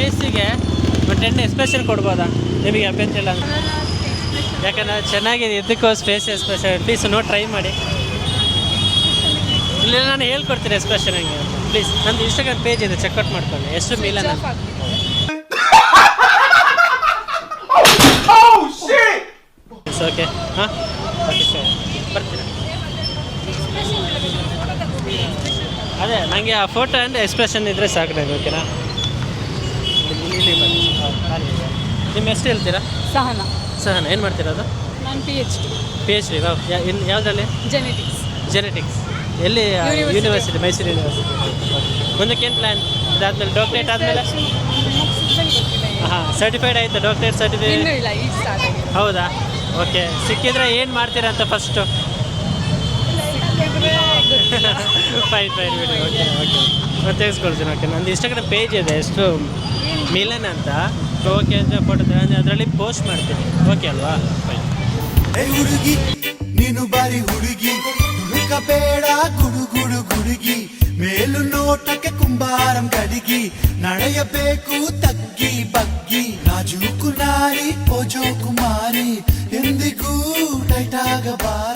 ಫೇಸಿಗೆ ಒಂದು 10 ಎಕ್ಸ್ಪ್ರೆಷನ್ ಕೊಡ್ಬೋದಾ ನಿಮಗೆ ಅಭ್ಯಂತರ ಇಲ್ಲ? ಯಾಕಂದರೆ ಚೆನ್ನಾಗಿದೆ, ಇದಕ್ಕೋಸ್ ಫೇಸ್ ಎಕ್ಸ್ಪ್ರೆಷನ್ ಪ್ಲೀಸ್ ನೋಡಿ ಟ್ರೈ ಮಾಡಿ. ಇಲ್ಲ ನಾನು ಹೇಳ್ಕೊಡ್ತೀನಿ ಎಕ್ಸ್ಪ್ರೆಷನ್ ಹಂಗೆ ಅಂತ ಪ್ಲೀಸ್. ನಂದು ಇನ್ಸ್ಟಾಗ್ರಾಮ್ ಪೇಜ್ ಇದೆ, ಚೆಕ್ಔಟ್ ಮಾಡ್ಕೊಳ್ಳಿ. ಎಷ್ಟು ಮಿಲನ್ ಓಕೆ. ಹಾಂ ಓಕೆ ಸರ್, ಬರ್ತೀನಿ. ಅದೇ ನನಗೆ ಆ ಫೋಟೋ ಆ್ಯಂಡ್ ಎಕ್ಸ್ಪ್ರೆಷನ್ ಇದ್ದರೆ ಸಾಕು ನನಗೆ, ಓಕೆನಾ? ಇಲ್ಲಿ ಬನ್ನಿ. ನಿಮ್ಮ ಎಷ್ಟು ಹೇಳ್ತೀರಾ? ಸಹನಾ. ಸಹನಾ, ಏನು ಮಾಡ್ತೀರಾ ಅದು? ನಾನು PhD. ವಾವ್. ಯಾವುದ್ರಲ್ಲಿ? ಜೆನೆಟಿಕ್ಸ್. ಎಲ್ಲಿ? University, Mysuru university. ಮುಂದಕ್ಕೇನು ಪ್ಲ್ಯಾನ್? ಇದಾದ್ಮೇಲೆ ಡಾಕ್ಟ್ರೇಟ್ ಆದಮೇಲೆ? ಹಾಂ, ಸರ್ಟಿಫೈಡ್ ಆಯಿತು, ಡಾಕ್ಟ್ರೇಟ್ ಸರ್ಟಿಫಿಕೇಟ್? ಹೌದಾ? ಓಕೆ. ಸಿಕ್ಕಿದ್ರೆ ಏನು ಮಾಡ್ತೀರಾ ಅಂತ ಫಸ್ಟು? ಫೈನ್ ಬಿಡಿ. ಓಕೆ ಮತ್ತೆ ತೆಗೆಸ್ಕೊಳ್ತೀನಿ. ಓಕೆ, ನಂದು ಇನ್ಸ್ಟಾಗ್ರಾಮ್ ಪೇಜ್ ಇದೆ, ಎಷ್ಟು ಮಿಲನ್ ಅಂತ. ಓಕೆ ಅಂತ ಫೋಟೋ ಅದರಲ್ಲಿ ಪೋಸ್ಟ್ ಮಾಡ್ತೀನಿ. ಓಕೆ ಅಲ್ವಾ? ಫೈನ್. ಹುಡುಗಿ ನೀನು ಬಾರಿ ಹುಡುಗಿ, ಬೇಡ ಗುಡುಗುಡು ಗುಡುಗಿ, ಮೇಲು ನೋಟಕ್ಕೆ ಕುಂಬಾರಂ ಕಡಿಗಿ, ನಡೆಯಬೇಕು ತಗ್ಗಿ ಬಗ್ಗಿ, ರಾಜು ಕುನಾರಿ ಓಜೋ ಕುಮಾರಿ, ಎಂದಿಗೂ ಟೈಟಾಗಬಾರ